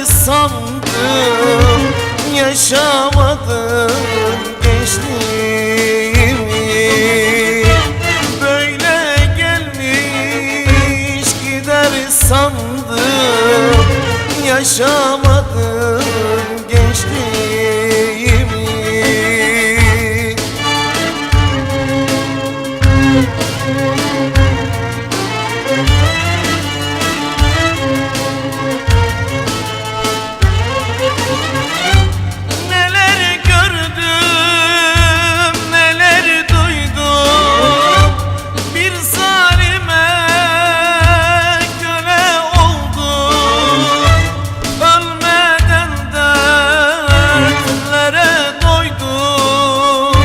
sandım, yaşamadım gençliğimi. Böyle gelmiş gider sandım, yaşamadım gençliğimi. Neler gördüm, neler duydum, bir zalime köle oldum. Ölmeden dertlere doydum,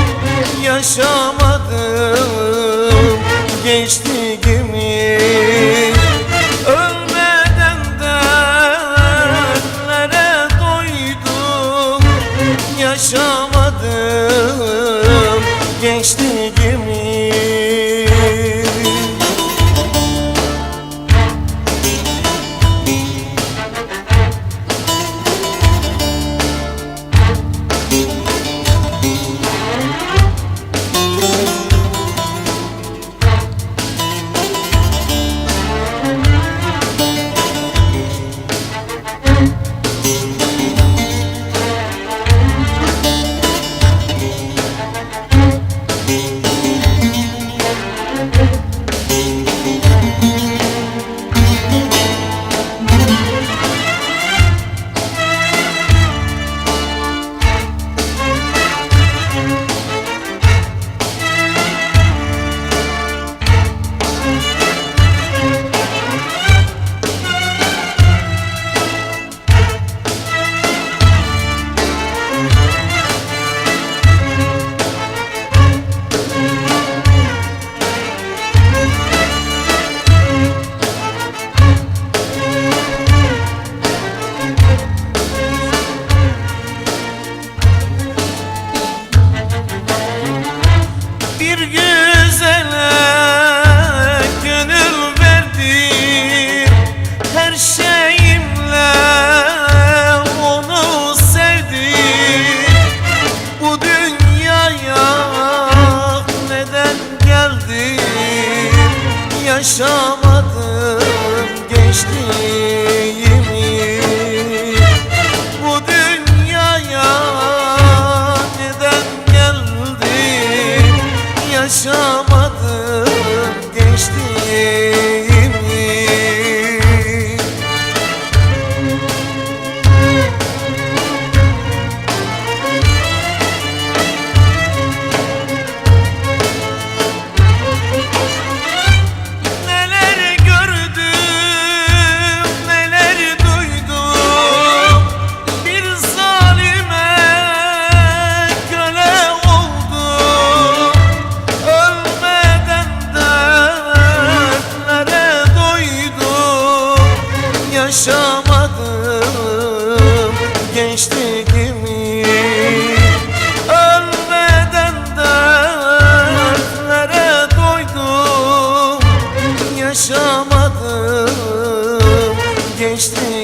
yaşamadım gençliğimi. Ölmeden dertlere doydum, yaşamadım gençliğimi. Bir güzele gönül verdim, her şeyimle onu sevdim. Bu dünyaya neden geldim, yaşamadım gençliğimi. Bu dünyaya neden geldim, yaşamadım gençliğimi. Neler gördüm, neler duydum, bir zalime köle oldum. Ölmeden dertlere doydum, yaşamadım gençliğimi. Ölmeden dertlere doydum, yaşamadım gençliğimi.